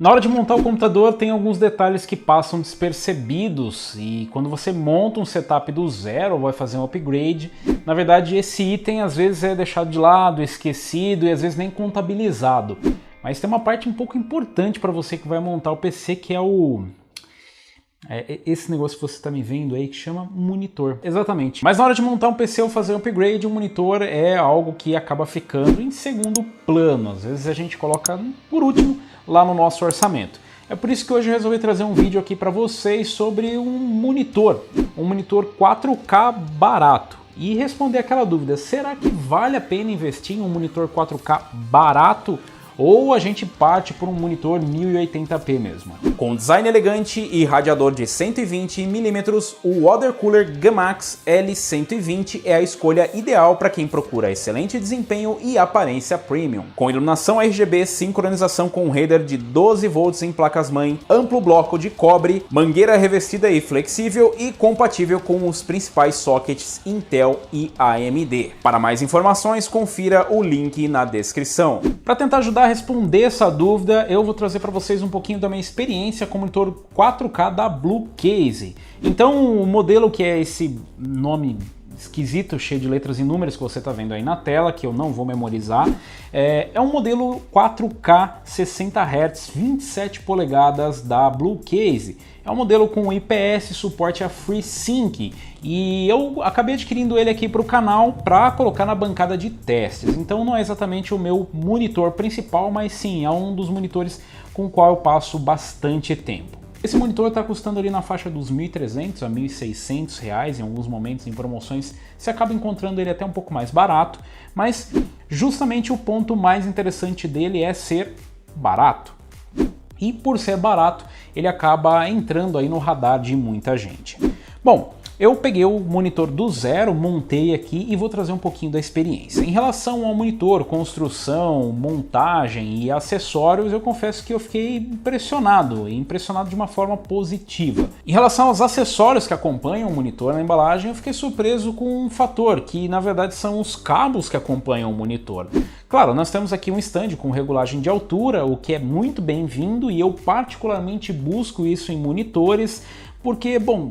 Na hora de montar o computador tem alguns detalhes que passam despercebidos e quando você monta um setup do zero ou vai fazer um upgrade, na verdade esse item às vezes é deixado de lado, esquecido e às vezes nem contabilizado. Mas tem uma parte um pouco importante para você que vai montar o PC que é esse negócio que você está me vendo aí que chama monitor. Exatamente. Mas na hora de montar um PC ou fazer um upgrade, o monitor é algo que acaba ficando em segundo plano. Às vezes a gente coloca por último lá no nosso orçamento. É por isso que hoje eu resolvi trazer um vídeo aqui para vocês sobre um monitor 4K barato. E responder aquela dúvida, será que vale a pena investir em um monitor 4K barato? Ou a gente parte por um monitor 1080p mesmo. Com design elegante e radiador de 120mm, o Water Cooler Gamax L120 é a escolha ideal para quem procura excelente desempenho e aparência premium. Com iluminação RGB, sincronização com um header de 12 volts em placas-mãe, amplo bloco de cobre, mangueira revestida e flexível e compatível com os principais sockets Intel e AMD. Para mais informações, confira o link na descrição. Para tentar ajudar a responder essa dúvida, eu vou trazer para vocês um pouquinho da minha experiência com o monitor 4K da Bluecase. Então, o modelo que é esse nome esquisito, cheio de letras e números que você está vendo aí na tela, que eu não vou memorizar, é um modelo 4K 60 Hz 27 polegadas da Bluecase. É um modelo com IPS, suporte a FreeSync, e eu acabei adquirindo ele aqui para o canal para colocar na bancada de testes. Então não é exatamente o meu monitor principal, mas sim, é um dos monitores com o qual eu passo bastante tempo. Esse monitor está custando ali na faixa dos R$ 1.300 a R$ 1.600, em alguns momentos em promoções você acaba encontrando ele até um pouco mais barato, mas justamente o ponto mais interessante dele é ser barato. E por ser barato, ele acaba entrando aí no radar de muita gente. Bom, eu peguei o monitor do zero, montei aqui e vou trazer um pouquinho da experiência. Em relação ao monitor, construção, montagem e acessórios, eu confesso que eu fiquei impressionado de uma forma positiva. Em relação aos acessórios que acompanham o monitor na embalagem, eu fiquei surpreso com um fator, que na verdade são os cabos que acompanham o monitor. Claro, nós temos aqui um stand com regulagem de altura, o que é muito bem-vindo e eu particularmente busco isso em monitores, porque, bom,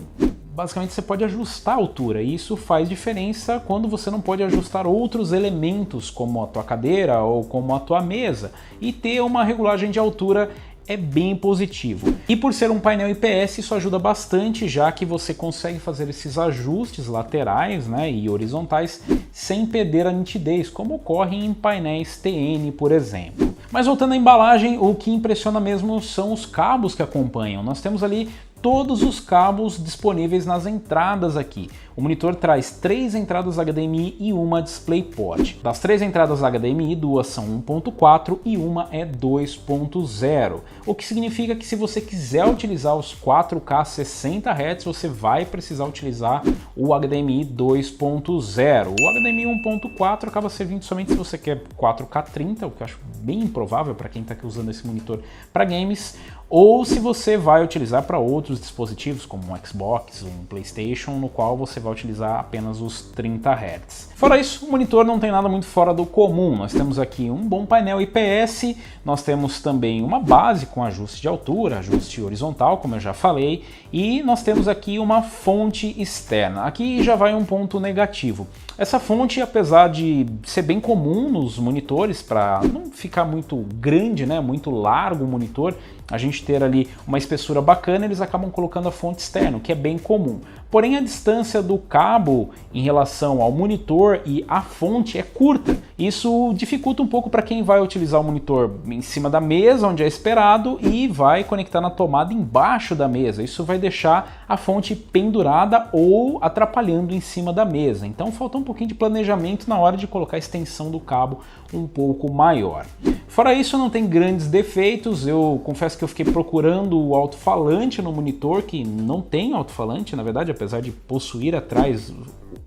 basicamente você pode ajustar a altura e isso faz diferença quando você não pode ajustar outros elementos como a tua cadeira ou como a tua mesa, e ter uma regulagem de altura é bem positivo. E por ser um painel IPS, isso ajuda bastante, já que você consegue fazer esses ajustes laterais, né, e horizontais sem perder a nitidez, como ocorre em painéis TN, por exemplo. Mas voltando à embalagem, o que impressiona mesmo são os cabos que acompanham. Nós temos ali todos os cabos disponíveis nas entradas aqui. O monitor traz 3 entradas HDMI e uma DisplayPort. Das 3 entradas HDMI, 2 são 1.4 e uma é 2.0. O que significa que se você quiser utilizar os 4K 60 Hz, você vai precisar utilizar o HDMI 2.0. O HDMI 1.4 acaba servindo somente se você quer 4K 30, o que eu acho bem improvável para quem está aqui usando esse monitor para games, ou se você vai utilizar para outros dispositivos como um Xbox, um PlayStation, no qual você vai utilizar apenas os 30 Hz. Fora isso, o monitor não tem nada muito fora do comum. Nós temos aqui um bom painel IPS, nós temos também uma base com ajuste de altura, ajuste horizontal, como eu já falei, e nós temos aqui uma fonte externa. Aqui já vai um ponto negativo. Essa fonte, apesar de ser bem comum nos monitores, para não ficar muito grande, né, muito largo o monitor, a gente ter ali uma espessura bacana, eles acabam colocando a fonte externa, o que é bem comum. Porém, a distância do cabo em relação ao monitor e à fonte é curta. Isso dificulta um pouco para quem vai utilizar o monitor em cima da mesa, onde é esperado, e vai conectar na tomada embaixo da mesa. Isso vai deixar a fonte pendurada ou atrapalhando em cima da mesa. Então falta um pouquinho de planejamento na hora de colocar a extensão do cabo um pouco maior. Fora isso, não tem grandes defeitos. Eu confesso que eu fiquei procurando o alto-falante no monitor, que não tem alto-falante, na verdade, apesar de possuir atrás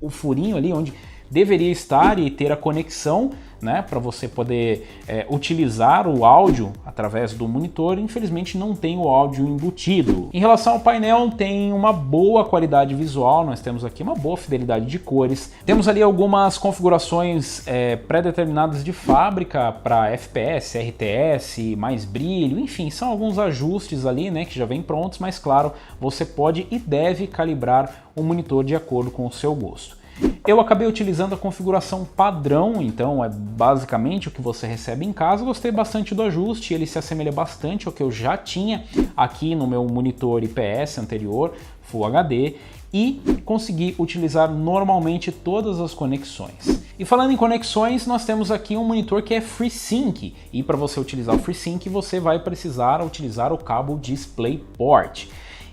o furinho ali onde deveria estar e ter a conexão, né, para você poder utilizar o áudio através do monitor. Infelizmente não tem o áudio embutido. Em relação ao painel, tem uma boa qualidade visual, nós temos aqui uma boa fidelidade de cores. Temos ali algumas configurações pré-determinadas de fábrica para FPS, RTS, mais brilho, enfim, são alguns ajustes ali, né, que já vêm prontos, mas claro, você pode e deve calibrar o monitor de acordo com o seu gosto. Eu acabei utilizando a configuração padrão, então é basicamente o que você recebe em casa. Gostei bastante do ajuste, ele se assemelha bastante ao que eu já tinha aqui no meu monitor IPS anterior, Full HD, e consegui utilizar normalmente todas as conexões. E falando em conexões, nós temos aqui um monitor que é FreeSync, e para você utilizar o FreeSync você vai precisar utilizar o cabo DisplayPort.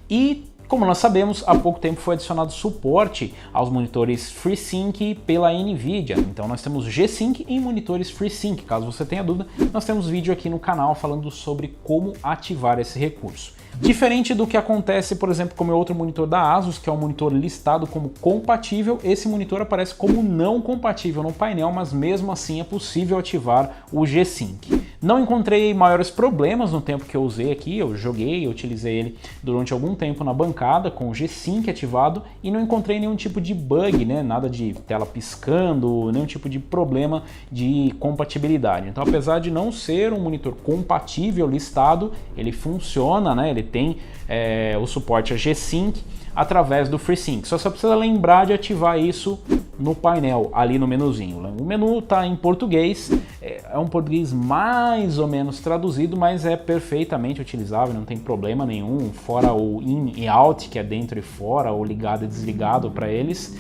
E como nós sabemos, há pouco tempo foi adicionado suporte aos monitores FreeSync pela NVIDIA. Então nós temos G-Sync em monitores FreeSync. Caso você tenha dúvida, nós temos vídeo aqui no canal falando sobre como ativar esse recurso. Diferente do que acontece, por exemplo, com o meu outro monitor da Asus, que é um monitor listado como compatível, esse monitor aparece como não compatível no painel, mas mesmo assim é possível ativar o G-Sync. Não encontrei maiores problemas no tempo que eu usei aqui, eu utilizei ele durante algum tempo na bancada com o G-Sync ativado e não encontrei nenhum tipo de bug, né? Nada de tela piscando, nenhum tipo de problema de compatibilidade. Então, apesar de não ser um monitor compatível listado, ele funciona, né? Ele tem o suporte a G-Sync através do FreeSync. Só você precisa lembrar de ativar isso no painel, ali no menuzinho. O menu está em português, é um português mais ou menos traduzido, mas é perfeitamente utilizável, não tem problema nenhum, fora o in e out, que é dentro e fora, ou ligado e desligado para eles,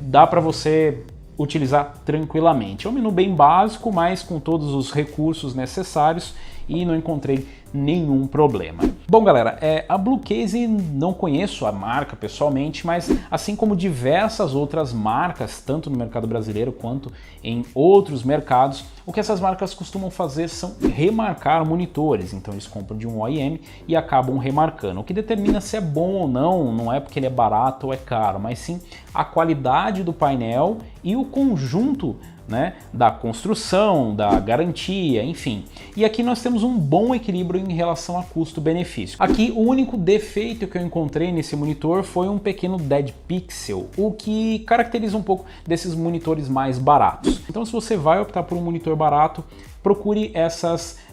dá para você utilizar tranquilamente. É um menu bem básico, mas com todos os recursos necessários e não encontrei nenhum problema. Bom, galera, a Bluecase não conheço a marca pessoalmente, mas assim como diversas outras marcas, tanto no mercado brasileiro quanto em outros mercados, o que essas marcas costumam fazer são remarcar monitores. Então eles compram de um OEM e acabam remarcando. O que determina se é bom ou não é porque ele é barato ou é caro, mas sim a qualidade do painel e o conjunto, né, da construção, da garantia, enfim. E aqui nós temos um bom equilíbrio em relação a custo-benefício. Aqui o único defeito que eu encontrei nesse monitor foi um pequeno dead pixel, o que caracteriza um pouco desses monitores mais baratos. Então, se você vai optar por um monitor barato, procure essas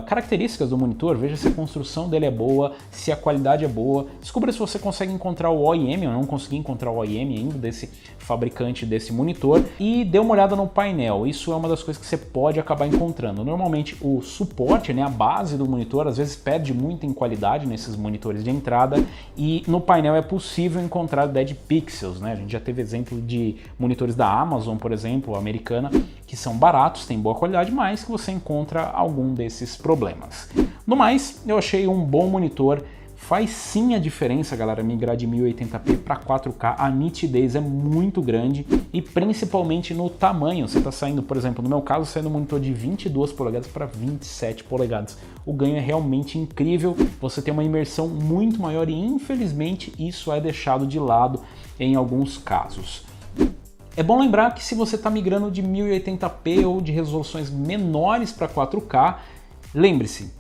características do monitor, veja se a construção dele é boa, se a qualidade é boa, descubra se você consegue encontrar o OEM. Eu não consegui encontrar o OEM ainda desse fabricante desse monitor, e dê uma olhada no painel. Isso é uma das coisas que você pode acabar encontrando. Normalmente o suporte, né, a base do monitor, às vezes perde muito em qualidade nesses monitores de entrada, e no painel é possível encontrar dead pixels, né? A gente já teve exemplo de monitores da Amazon, por exemplo, americana, que são baratos, têm boa qualidade, mas que você encontra algum desses problemas. No mais, eu achei um bom monitor. Faz sim a diferença, galera, migrar de 1080p para 4K, a nitidez é muito grande e principalmente no tamanho. Você está saindo, por exemplo, no meu caso, saindo um monitor de 22 polegadas para 27 polegadas. O ganho é realmente incrível, você tem uma imersão muito maior e infelizmente isso é deixado de lado em alguns casos. É bom lembrar que se você está migrando de 1080p ou de resoluções menores para 4K, lembre-se,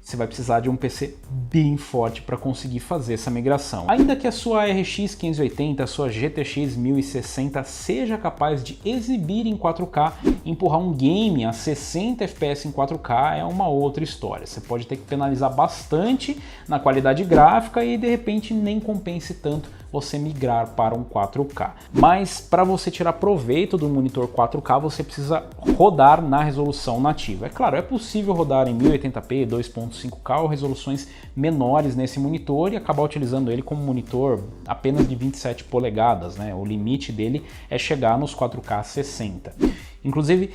você vai precisar de um PC bem forte para conseguir fazer essa migração. Ainda que a sua RX 580, a sua GTX 1060 seja capaz de exibir em 4K, empurrar um game a 60 FPS em 4K é uma outra história. Você pode ter que penalizar bastante na qualidade gráfica e de repente nem compense tanto você migrar para um 4K. Mas para você tirar proveito do monitor 4K, você precisa rodar na resolução nativa. É claro, é possível rodar em 1080p, 2.5K ou resoluções menores nesse monitor e acabar utilizando ele como monitor apenas de 27 polegadas, né? O limite dele é chegar nos 4K 60. Inclusive,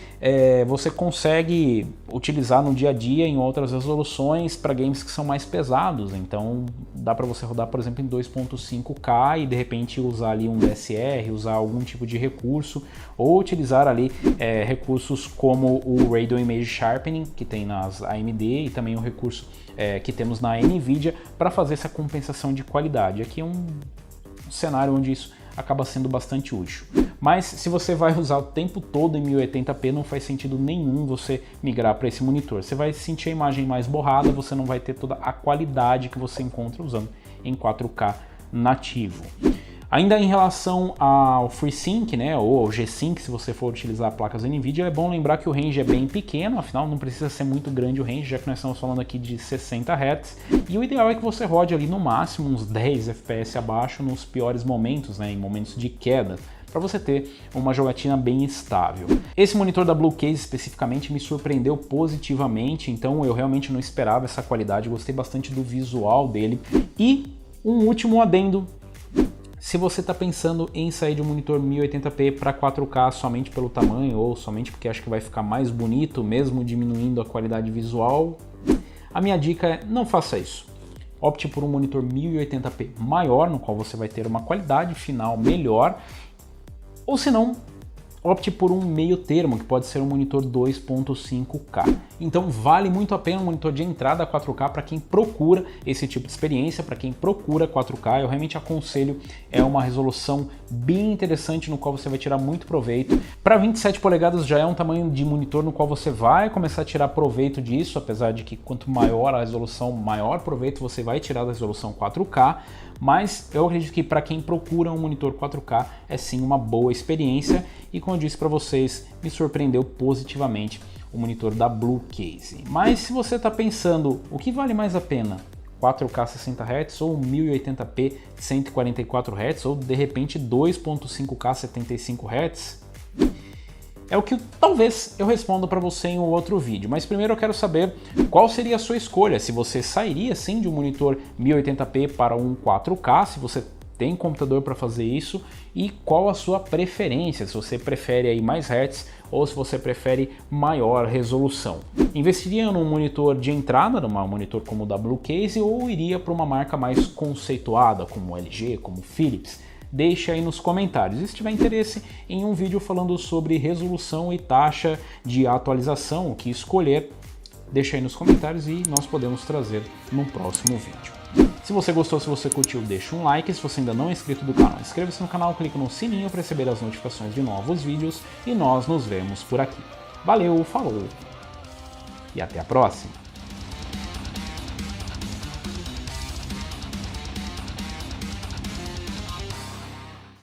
você consegue utilizar no dia a dia em outras resoluções para games que são mais pesados. Então, dá para você rodar, por exemplo, em 2.5K e de repente usar ali um DSR, usar algum tipo de recurso, ou utilizar ali recursos como o Radeon Image Sharpening, que tem nas AMD, e também o recurso que temos na NVIDIA para fazer essa compensação de qualidade. Aqui é um cenário onde isso acaba sendo bastante útil. Mas se você vai usar o tempo todo em 1080p, não faz sentido nenhum você migrar para esse monitor. Você vai sentir a imagem mais borrada, você não vai ter toda a qualidade que você encontra usando em 4K nativo. Ainda em relação ao FreeSync, né, ou ao G-Sync, se você for utilizar placas da NVIDIA, é bom lembrar que o range é bem pequeno, afinal não precisa ser muito grande o range, já que nós estamos falando aqui de 60 Hz, e o ideal é que você rode ali no máximo uns 10 FPS abaixo nos piores momentos, né, em momentos de queda, para você ter uma jogatina bem estável. Esse monitor da Bluecase especificamente me surpreendeu positivamente, então eu realmente não esperava essa qualidade, gostei bastante do visual dele. E um último adendo: se você está pensando em sair de um monitor 1080p para 4K somente pelo tamanho ou somente porque acha que vai ficar mais bonito, mesmo diminuindo a qualidade visual, a minha dica é: não faça isso. Opte por um monitor 1080p maior, no qual você vai ter uma qualidade final melhor, ou se não, opte por um meio termo, que pode ser um monitor 2.5K. Então vale muito a pena um monitor de entrada 4K para quem procura esse tipo de experiência, para quem procura 4K, eu realmente aconselho, é uma resolução bem interessante no qual você vai tirar muito proveito. Para 27 polegadas já é um tamanho de monitor no qual você vai começar a tirar proveito disso, apesar de que quanto maior a resolução, maior proveito você vai tirar da resolução 4K, mas eu acredito que para quem procura um monitor 4K é sim uma boa experiência e, como eu disse para vocês, me surpreendeu positivamente o monitor da Bluecase. Mas se você está pensando, o que vale mais a pena? 4K 60 Hz ou 1080p 144 Hz ou de repente 2.5K 75 Hz? É o que talvez eu responda para você em um outro vídeo, mas primeiro eu quero saber qual seria a sua escolha, se você sairia sim de um monitor 1080p para um 4K, se você tem computador para fazer isso, e qual a sua preferência, se você prefere aí mais hertz ou se você prefere maior resolução. Investiria num monitor de entrada, num monitor como o da Bluecase, ou iria para uma marca mais conceituada como LG, como Philips? Deixe aí nos comentários. E se tiver interesse em um vídeo falando sobre resolução e taxa de atualização, o que escolher, deixa aí nos comentários e nós podemos trazer no próximo vídeo. Se você gostou, se você curtiu, deixa um like. Se você ainda não é inscrito do canal, inscreva-se no canal, clique no sininho para receber as notificações de novos vídeos e nós nos vemos por aqui. Valeu, falou e até a próxima!